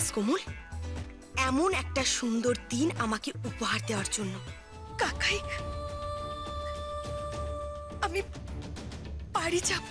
রাজকমল, এমন একটা সুন্দর দিন আমাকে উপহার দেওয়ার জন্য। কাকাই, আমি বাড়ি যাব।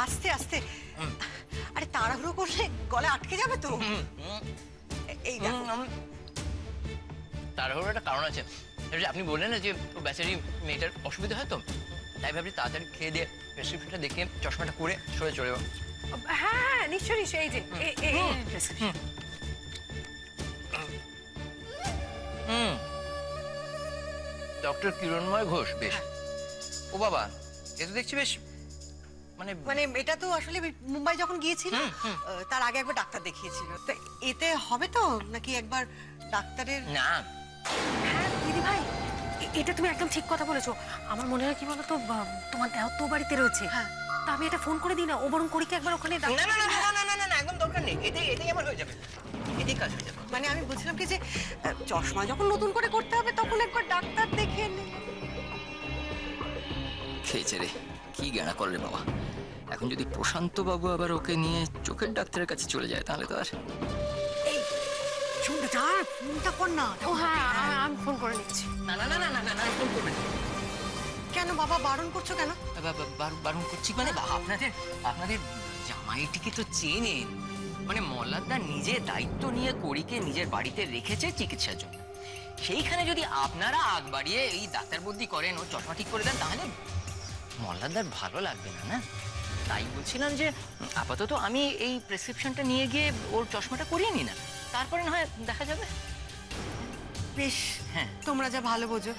আস্তে আস্তে, আরে তাড়াহুড়ো করলে গলা আটকে যাবে তো। এই দেখো, তাড়াহুড়োর একটা কারণ আছে। আপনি বললেন না যে বেচারি মেয়েটার অসুবিধা হয়, তো তাই ভাবছি তাড়াতাড়ি খেয়ে দিয়ে প্রেসক্রিপশনটা দেখে চশমাটা করে সরে চলে যাবো। হ্যাঁ হ্যাঁ, নিশ্চয়ই নিশ্চয়ই। এই যে ডক্টর কিরণময় ঘোষ, বেশ। ও বাবা, এ তো দেখছি বেশ মানে মানে এটা তো আসলে মুম্বাই যখন গিয়েছিল তার আগে একবার ডাক্তার দেখিয়েছিল। তো এতে হবে তো নাকি একবার ডাক্তারের? না। হ্যাঁ দিদি ভাই, এটা তুমি একদম ঠিক কথা বলেছো। আমার মনে হয় কি বলো তো, তোমার দেহ তো বাড়িতে রয়েছে। তা আমি এটা ফোন করে দিই না, ও বরং করিকে একবার ওখানে। না না না না না না, একদম দরকার নেই। এটাই আমার হয়ে যাবে, এটাই কাজ হয়ে যাবে। মানে আমি বলছিলাম কি যে চশমা যখন নতুন করে করতে হবে তখন একবার ডাক্তার দেখে নে। খেয়েছে রে, কি জ্ঞানা করে রে বাবা। এখন যদি প্রশান্ত বাবু আবার ওকে নিয়ে চোখের ডাক্তারের কাছে চলে যায় তাহলে তো আর। এই শুনতে যা, ফোনটা কর না। ও হ্যাঁ, আমি ফোন করে নিচ্ছি। না না না না না না, ফোন করবেন। কেন বাবা বারণ করছো কেন? বারণ করছি মানে আপনাদের জামাইটিকে তো চেনেন। মানে মল্লারদা নিজে দায়িত্ব নিয়ে করিকে নিজের বাড়িতে রেখেছে চিকিৎসার জন্য। সেইখানে যদি আপনারা আগ বাড়িয়ে এই ডাক্তার বুদ্ধি করেন, ও চশমা ঠিক করে দেন, তাহলে মল্লারদার ভালো লাগবে না। না, তাই বলছিলাম যে আপাতত আমি এই প্রেসক্রিপশনটা নিয়ে গিয়ে ওর চশমাটা করিয়ে নি না, তারপরে না হয় দেখা যাবে। বেশ, হ্যাঁ, তোমরা যা ভালো বোঝো।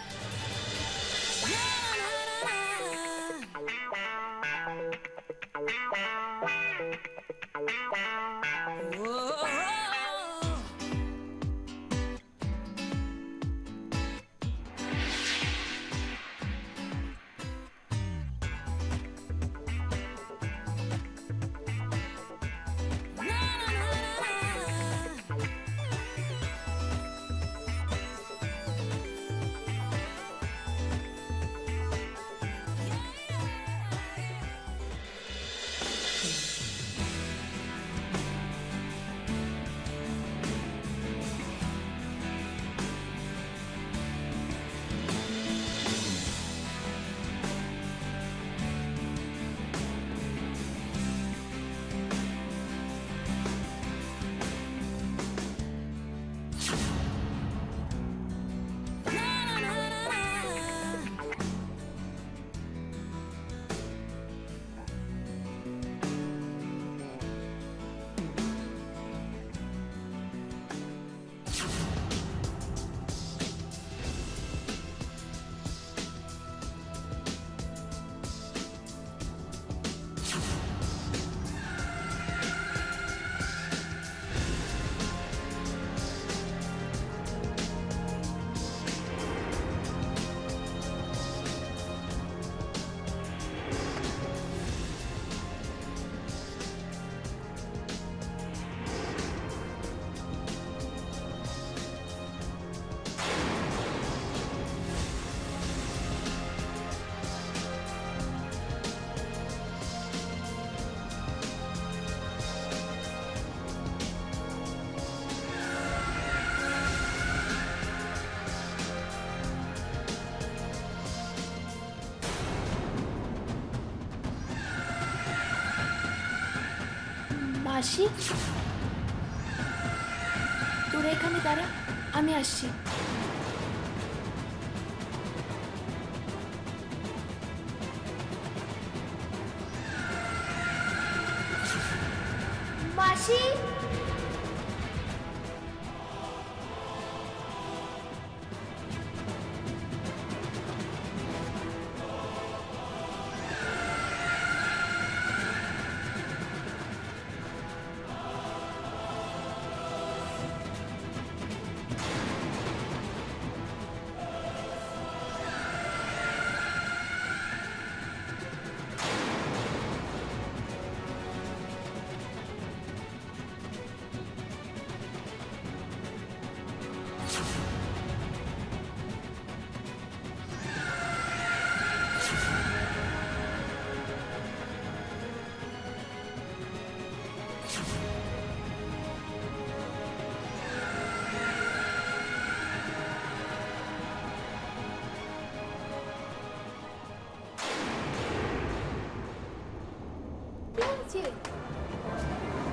মাসি, তোরা এখানে দাঁড়া, আমি আসছি। মাসি,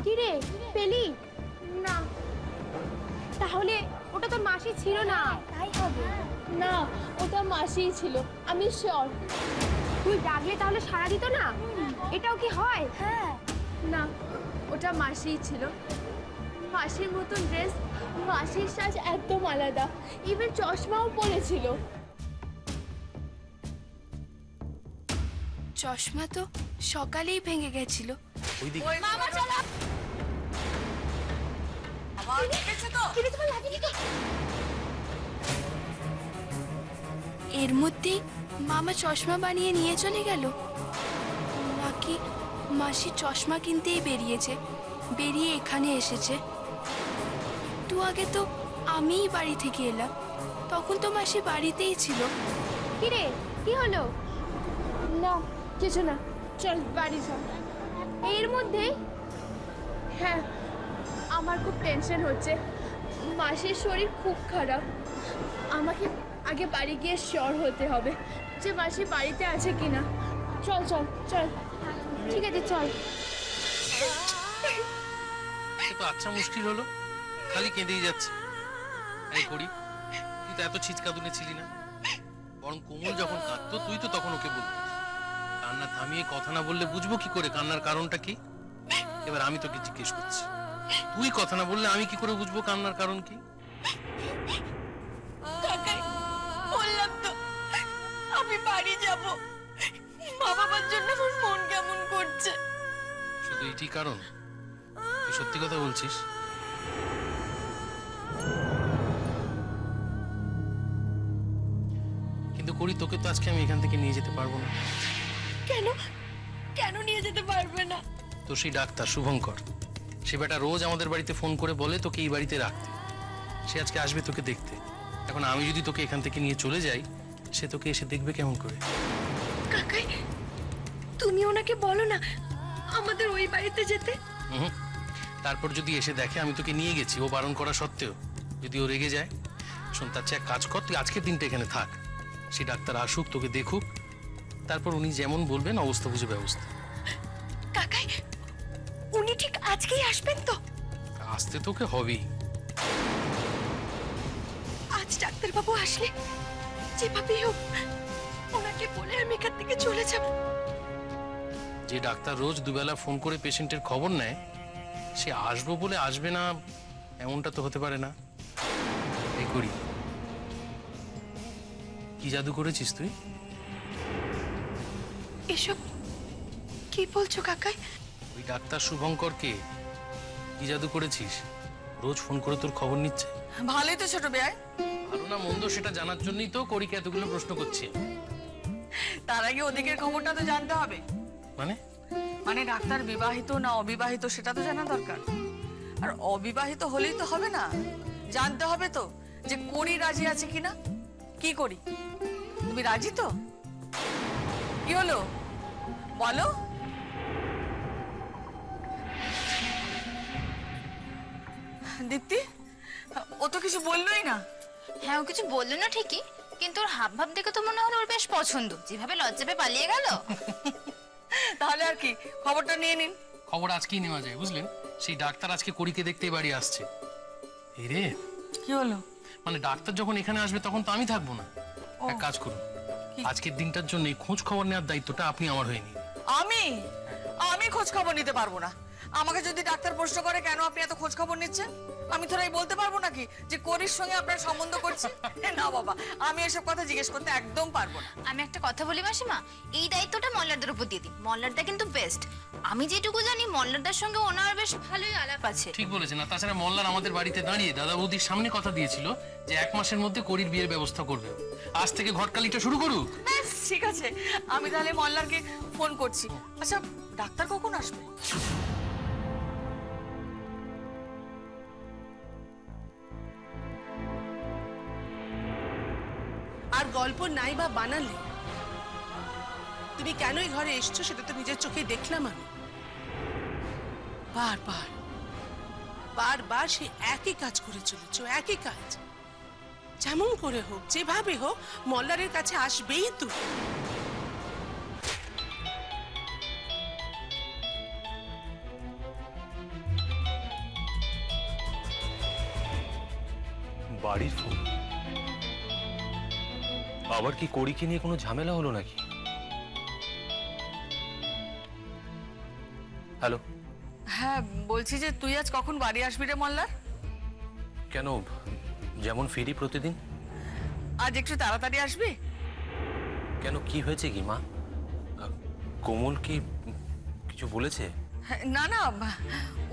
কিরে পেলি না? তাহলে ওটা তোর মাসি ছিল না? তাই হবে না, ওটা মাসিই ছিল, আমি শিওর। তুই ডাকলে তাহলে সাড়া দিত না? এটাও কি হয়? হ্যাঁ। না, ওটা মাসিই ছিল। মাসির মতন ড্রেস, মাসির সাজ একদম আলাদা, ইভেন চশমাও পরেছিল। চশমা তো সকালেই ভেঙে গেছিল। মামা চলো। এর মধ্যেই মামা চশমা বানিয়ে নিয়ে চলে গেল, নাকি মাসি চশমা কিনতেই বেরিয়েছে, বেরিয়ে এখানে এসেছে? একটু আগে তো আমিই বাড়ি থেকে এলাম, তখন তো মাসি বাড়িতেই ছিল। কিরে কি হলো? না কিছু না, চল বাড়ি চল। এর মধ্যে হ্যাঁ, আমার খুব টেনশন হচ্ছে, মাসির শরীর খুব খারাপ। আমাকে আগে বাড়ি গিয়ে শিওর হতে হবে যে মাসি বাড়িতে আছে কিনা। চল চল চল। ঠিক আছে চল। তো আচ্ছা মুশকিল হলো, খালি কেঁদেই যাচ্ছে। এই করি, তুই তো এত ছিচকাদুনে ছিলি না, বরং কোমল যখন কাঁদতো তুই তো তখন ওকে বলতিস। কান্না থামিয়ে কথা না বললে বুঝবো কি করে কান্নার কারণটা কি? এবার আমি তোকে জিজ্ঞেস করছি, তুই কথা না বললে আমি কি করে বুঝবো কান্নার কারণ কি? বললাম তো আমি বাড়ি যাব, মা বাবার জন্য আমার মন কেমন করছে। শুধু এটি কারণ? তুই সত্যি কথা বলছিস? কিন্তু করি, তোকে তো আজকে আমি এখান থেকে নিয়ে যেতে পারবো না। কেন? কেন নিয়ে যেতে পারবে না? তো সেই ডাক্তার শুভঙ্কর, সে বেটা রোজ আমাদের বাড়িতে ফোন করে বলে তোকে এই বাড়িতে রাখতে। সে আজকে আসবে তোকে দেখতে। এখন আমি যদি তোকে এখান থেকে নিয়ে চলে যাই, সে তোকে এসে দেখবে কেমন করে? কাকাই, তুমি ওনাকে বলো না আমাদের ওই বাড়িতে যেতে। তারপর যদি এসে দেখে আমি তোকে নিয়ে গেছি, ও বারণ করা সত্ত্বেও যদি ও রেগে যায়, শোন তার চেয়ে এক কাজ কর, তুই আজকের দিনটা এখানে থাক। সে ডাক্তার আসুক, তোকে দেখুক, তারপর উনি যেমন বলবেন অবস্থা বুঝে ব্যবস্থা। কাকাই, উনি ঠিক আজকেই আসবেন তো? আসতে তোকে হবেই। আজ ডাক্তারবাবু আসলে যেভাবেই হোক ওনাকে বলে আমি এখান থেকে চলে যাব। যে ডাক্তার রোজ দুবেলা ফোন করে পেশেন্টের খবর নেয়, সে আসবো বলে আসবে না এমনটা তো হতে পারে না। এই করি, কি জাদু করেছিস তুই? এসব কি বলছো কাকাই? ওই ডাক্তার শুভঙ্করকে কি জাদু করেছিস? রোজ ফোন করে তোর খবর নিচ্ছে। ভালোই তো ছোট বেয়াই। ভালো না মন্দ সেটা জানার জন্যই তো করিকে এতগুলো প্রশ্ন করছি। তার আগে ওদিকের খবরটা তো জানতে হবে। মানে ডাক্তার বিবাহিত না অবিবাহিত সেটা তো জানা দরকার। আর অবিবাহিত হলেই তো হবে না, জানতে হবে তো যে করি রাজি আছে কিনা। কি করি, তুমি রাজি তো? কি হলো বলো। দীপ্তি, ও তো কিছু বললোই না। হ্যাঁ, ও কিছু বললো না ঠিকই, কিন্তু ওর হাব ভাব দেখে তো মনে হলো ওর বেশ পছন্দ, যেভাবে লজ্জা পেয়ে পালিয়ে গেল। তাহলে আর কি, খবরটা নিয়ে নিন। খবর আজকেই নেওয়া যায় বুঝলেন। সেই ডাক্তার আজকে কড়িকে দেখতে বাড়ি আসছে। এই রে, কি হলো? মানে ডাক্তার যখন এখানে আসবে তখন তো আমি থাকবো না। এক কাজ করুন, আজকের দিনটার জন্য খোঁজ খবর নেওয়ার দায়িত্বটা আপনি আমার হয়ে নিন। আমি খোঁজ খবর নিতে পারবো না। আমাকে যদি ডাক্তার প্রশ্ন করে কেন আপনি এত খোঁজ খবর নিচ্ছেন, আমি তোরাই বলতে পারবো নাকি যে করির সঙ্গে আপনার সম্বন্ধ করছে? না বাবা, আমি এসব কথা জিজ্ঞেস করতে একদম পারবো না। আমি একটা কথা বলি মাসিমা, এই দায়িত্বটা মল্লারদার উপর দিয়ে দিন। মল্লারদা কিন্তু বেস্ট। আমি যেটুকু জানি মল্লারদার সঙ্গে ওনার বেশ ভালোই আলাপ আছে। ঠিক বলেছেন। আর তাছাড়া মল্লার আমাদের বাড়িতে দাঁড়িয়ে দাদা বৌদির সামনে কথা দিয়েছিল যে 1 মাসের মধ্যে করির বিয়ের ব্যবস্থা করবে। আজ থেকে ঘটকালিটা শুরু করুক। ঠিক আছে, আমি তাহলে মল্লারকে ফোন করছি। আচ্ছা, ডাক্তার কখন আসবে? আর গল্প নাই বা বানালে তুমি কেন এই ঘরে এসছো সেটা তো নিজের চোখে দেখলাম আমি। বারবার বারবার সে একই কাজ করে চলেছো, একই কাজ। যেমন করে হোক, যেভাবে হোক, মল্লারের কাছে আসবেই তো। বাড়ির ফোন আবার কি কড়িকে নিয়ে কোনো ঝামেলা হলো নাকি? হ্যালো। হ্যাঁ, বলছি যে তুই আজ কখন বাড়ি আসবি রে মল্লার? কেন, যেমন ফিরি প্রতিদিন। আজ একটু তাড়াতাড়ি আসবি? কেন, কি হয়েছে কি মা? কোমল কি কিছু বলেছে? না না,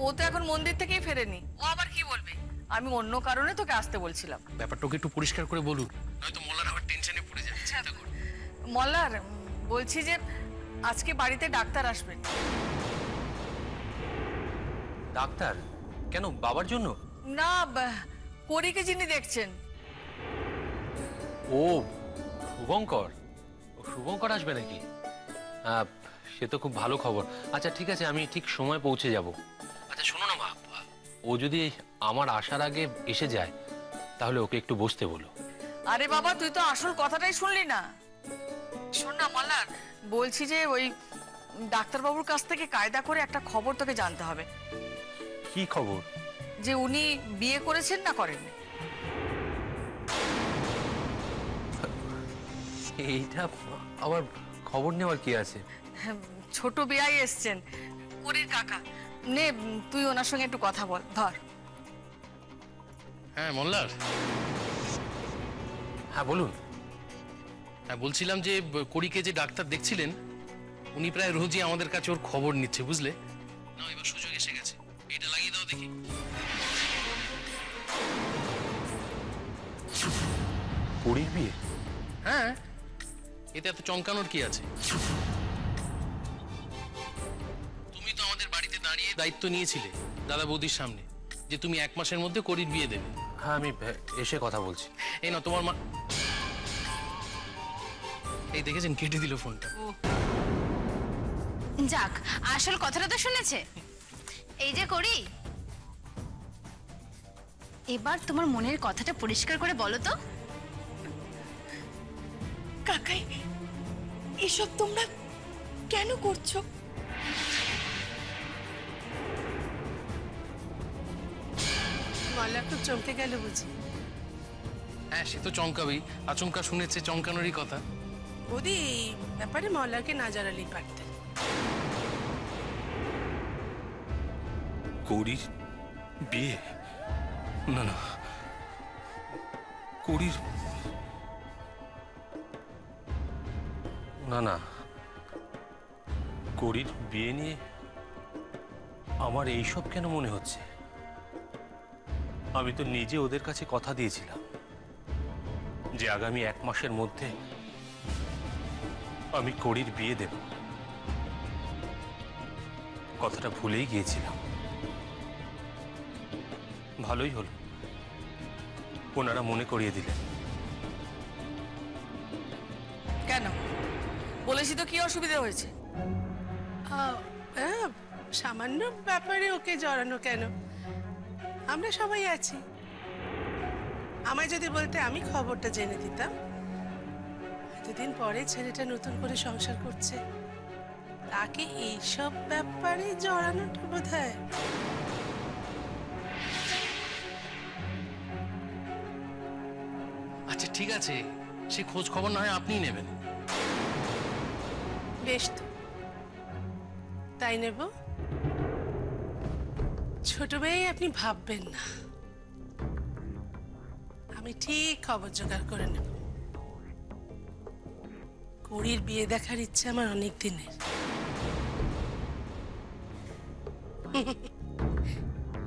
ও তো এখন মন্দির থেকেই ফেরেনি। ও আবার কি বলবে? আমি অন্য কারণে তোকে আসতে বলছিলাম। ব্যাপারটা ওকে একটু পরিষ্কার করে বলুন, নয়তো মল্লার আবার টেনশনে পড়ে যাবে। চিন্তা করুন। মল্লার, বলছি যে আজকে বাড়িতে ডাক্তার আসবেন। ডাক্তার? কেন, বাবার জন্য? না, করিকে যিনি দেখছেন। ও শুভঙ্কর। শুভঙ্কর আসবে নাকি? সে তো খুব ভালো খবর। আচ্ছা ঠিক আছে, আমি ঠিক সময় পৌঁছে যাব। আচ্ছা শোনো না মা, ও যদি আমার আসার আগে এসে যায় তাহলে ওকে একটু বসতে বলো। আরে বাবা, তুই তো আসল কথাটাই শুনলি না। শোন না মল্লার, বলছি যে ওই ডাক্তারবাবুর কাছ থেকে কায়দা করে একটা খবর তোকে জানতে হবে। কি খবর? যে উনি বিয়ে করেছেন না করেননি। এইটা আবার খবর নেওয়ার কি আছে? ছোট বিয়াই এসছেন, করির কাকা। নে, তুই ওনার সঙ্গে একটু কথা বল। ধর। হ্যাঁ মল্লার। হ্যাঁ বলুন। হ্যাঁ, বলছিলাম যে কড়িকে যে ডাক্তার দেখছিলেন উনি প্রায় রোজই আমাদের কাছে ওর খবর নিচ্ছে, বুঝলে? না, এবার সুযোগ এসে গেছে। এটা লাগিয়ে দাও দেখি। কড়ির বিয়ে? হ্যাঁ, এতে এত চমকানোর কি আছে? তুমি তো আমাদের বাড়িতে দাঁড়িয়ে দায়িত্ব নিয়েছিলে দাদা বৌদির সামনে যে তুমি 1 মাসের মধ্যে কড়ির বিয়ে দেবে। হ্যাঁ, আমি এসে কথা বলছি। এই না, তোমার মা। এই দেখেছেন, কেটে দিল ফোনটা। যাক, আসল কথাটা তো শুনেছে। এই যে করি, এবার তোমার মনের কথাটা পরিষ্কার করে বলো তো। কাকাই, এসব তোমরা কেন করছো? মল্লা খুব চমকে গেল বুঝি? হ্যাঁ, সে তো চমকাবেই। আচমকা শুনেছে, চমকানোরই কথা। বৌদি, এই ব্যাপারে মল্লাকে না জানালেই পারতেন। কড়ির বিয়ে? না না, কড়ির না না, কড়ির বিয়ে নিয়ে আমার এইসব কেন মনে হচ্ছে? আমি তো নিজে ওদের কাছে কথা দিয়েছিলাম যে আগামী 1 মাসের মধ্যে আমি কড়ির বিয়ে দেব। কথাটা ভুলেই গিয়েছিলাম। ভালোই হলো ওনারা মনে করিয়ে দিলেন। কেন, বলেছি তো কি অসুবিধা হয়েছে? সামান্য ব্যাপারে ওকে জড়ানো কেন? আমরা সবাই আছি। আমায় যদি বলতে আমি খবরটা জেনে দিতাম। এতদিন পরে ছেলেটা নতুন করে সংসার করছে, তাকে এইসব ব্যাপারে জড়ানোটা বোধহয় আচ্ছা ঠিক আছে, সে খোঁজ খবর না হয় আপনিই নেবেন। বেশ তো, তাই নেব। ছোট ভাই আপনি ভাববেন না, আমি ঠিক খবর জোগাড় করে নেব। কড়ির বিয়ে দেখার ইচ্ছে আমার অনেক দিনের।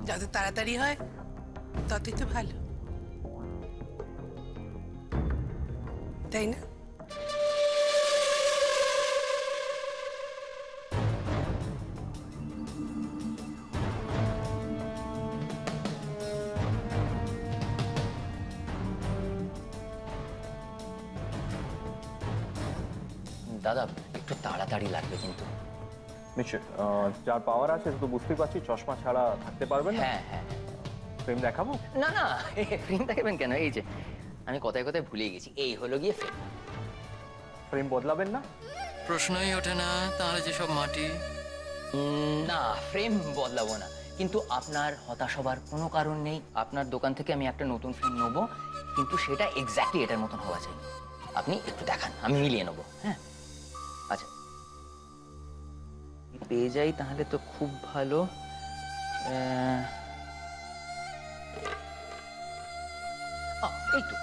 যত তাড়াতাড়ি হয় ততই তো ভালো, তাই না? দাদা একটু তাড়াতাড়ি লাগবে কিন্তু। নিশ্চয়, যার পাওয়ার আছে তো বুঝতেই পারছি, চশমা ছাড়া থাকতে পারবেন না। হ্যাঁ হ্যাঁ। ফ্রেম দেখাবো? না না, ফ্রেম দেখাবেন কেন? এই যে আমি কথায় কথায় ভুলে গেছি, এই হলো গিয়ে ফ্রেম। ফ্রেম বদলাবেন না? প্রশ্নই ওঠে না, তাহলে যে সব মাটি। না, ফ্রেম বদলাবো না, কিন্তু আপনার হতাশ হবার কোনো কারণ নেই। আপনার দোকান থেকে আমি একটা নতুন ফ্রেম নেবো, কিন্তু সেটা এক্স্যাক্টলি এটার মতন হওয়া চাই। আপনি একটু দেখান, আমি মিলিয়ে নেবো। হ্যাঁ আচ্ছা, পেয়ে যাই তাহলে তো খুব ভালো। এই তো,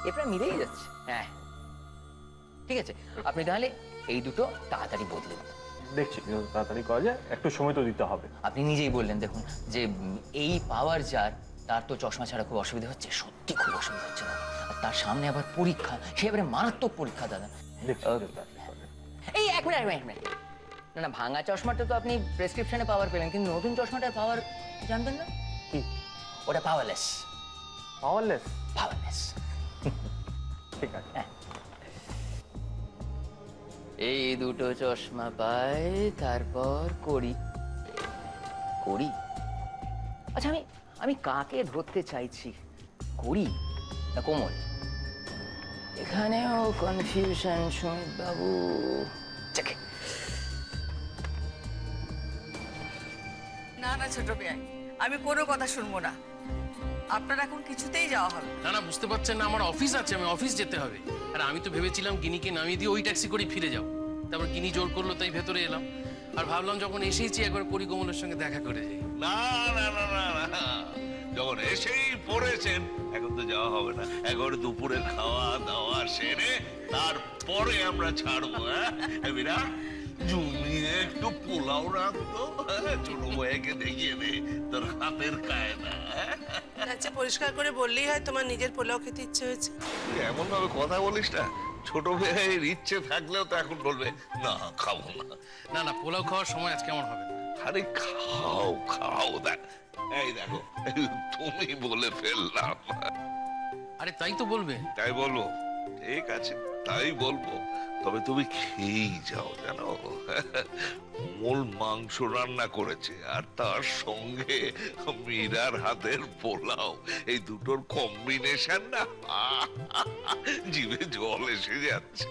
এটা মিলেই যাচ্ছে। হ্যাঁ ঠিক আছে, আপনি তাহলে এই দুটো তাড়াতাড়ি বদলে দিন। দেখছি তাড়াতাড়ি করা যায়, একটু সময় তো দিতে হবে। আপনি নিজেই বললেন, দেখুন যে এই পাওয়ার যার, তার তো চশমা ছাড়া খুব অসুবিধা হচ্ছে, সত্যি খুব অসুবিধা হচ্ছে দাদা। আর তার সামনে আবার পরীক্ষা, সে এবারে মারাত্মক পরীক্ষা দাদা। এই এক মিনিট, না না, ভাঙা চশমাটা তো আপনি প্রেসক্রিপশনে পাওয়ার পেলেন, কিন্তু নতুন চশমাটার পাওয়ার জানবেন না কি? ওটা পাওয়ারলেস। পাওয়ারলেস? পাওয়ারলেস। ঠিক আছে। হ্যাঁ, এই দুটো চশমা পাই, তারপর করি। আচ্ছা, আমি কাকে ধরতে চাইছি, করি না কোমল? এখানেও কনফিউশন সুমিত বাবু। না না ছোট ভাই, আমি কোনো কথা শুনবো না। আপনার এখন কিছুতেই যাওয়া হবে না না, বুঝতে পারছেন না, আমার অফিস আছে, আমি অফিস যেতে হবে। আর আমি তো ভেবেছিলাম গিনিকে নামিয়ে দিয়ে ওই ট্যাক্সি করে ফিরে যাও। তারপর গিনি জোর করলো, তাই ভেতরে এলাম। আর ভাবলাম যখন এসেছি একবার পরি কোমলের সঙ্গে দেখা করে যাই। না না না না না, যখন এসেই পড়েছেন এখন তো যাওয়া হবে না। একবার দুপুরের খাওয়া দাওয়া সেরে তারপরে আমরা ছাড়বো। হ্যাঁ বিরাট, জমিয়ে একটু পোলাও রাখতো, ছোট বউকে দেখিয়ে দে তোর হাতের কায়দা। আচ্ছা, পরিষ্কার করে বললেই হয় তোমার নিজের পোলাও খেতে ইচ্ছে হয়েছে। এমন ভাবে কথা বলিস না, ছোট ভাইয়ের ইচ্ছে থাকলেও তো এখন বলবে না খাবো না। না না, পোলাও খাওয়ার সময় আজকে আমার হবে না। আরে খাও খাও, দেখ এই দেখো তুমি বলে ফেললাম। আরে তাই তো বলবে? তাই বলবো, ঠিক আছে তাই বলবো, তবে তুমি খেয়েই যাও। জানো মূল মাংস রান্না করেছে, আর তার সঙ্গে মীরার হাতের পোলাও, এই দুটোর কম্বিনেশন না জিভে জল এসে যাচ্ছে।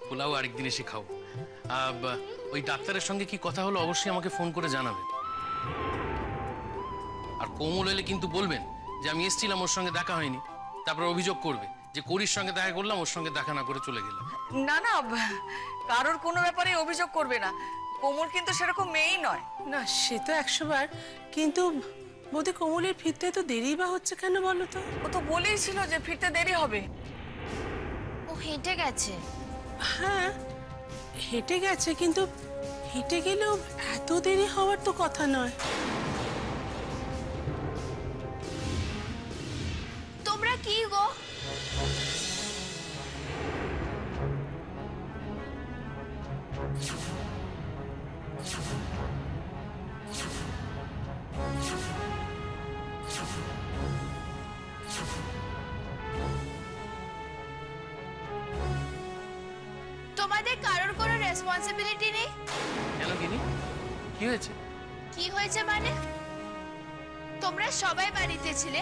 পোলাও আরেকদিন এসে খাও। ওই ডাক্তারের সঙ্গে কি কথা হলো অবশ্যই আমাকে ফোন করে জানাবেন। আর কোমল এলে কিন্তু বলবেন যে আমি এসেছিলাম, ওর সঙ্গে দেখা হয়নি। তারপর অভিযোগ করবে যে করির সঙ্গে দেখা করলাম, ওর সঙ্গে দেখা না করে চলে গেলাম। না না, কারোর কোনো ব্যাপারে অভিযোগ করবে না। কোমল কিন্তু সেরকম মেয়েই নয়। না সে তো 100 বার, কিন্তু বোধহয় কোমলের ফিরতে তো দেরি বা হচ্ছে কেন বলো তো? ও তো বলেই ছিল যে ফিরতে দেরি হবে। ও হেঁটে গেছে। হ্যাঁ হেঁটে গেছে, কিন্তু হেঁটে গেলেও এত দেরি হওয়ার তো কথা নয়। তোমরা কি গো? তোমাদের কারোর কোনো রেসপন্সিবিলিটি নেই? কেন গিনি, কি হয়েছে? কি হয়েছে মানে? তোমরা সবাই বাড়িতে ছিলে,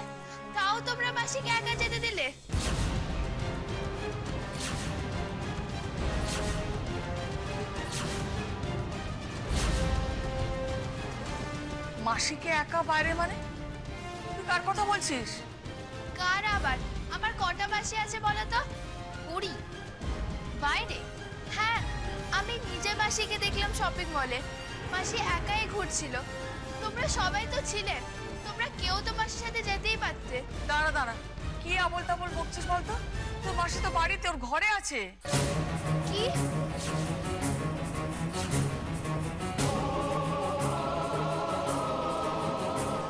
তাও তোমরা মাসিকে একা যেতে দিলে? মাসিকে একা বাইরে মানে? তুই কার কথা বলছিস? কার আবার? আমার কটা মাসি আছে বলো তো? 20। বাইরে? হ্যাঁ, আমি নিজে মাসিকে দেখলাম শপিং মলে। মাসি একাই ঘুরছিল। তোমরা সবাই তো ছিলে, তোমরা কেউ তো মাসির সাথে যেতেই পারতে। দাঁড়া দাঁড়া, কি আবল তাবল বকছিস বলতো? তোর মাসি তো বাড়িতে, ওর ঘরে আছে। কি?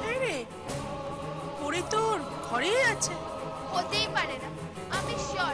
এই রে, পরি তোর ঘরেই আছে? হতেই পারে না, আমি শিওর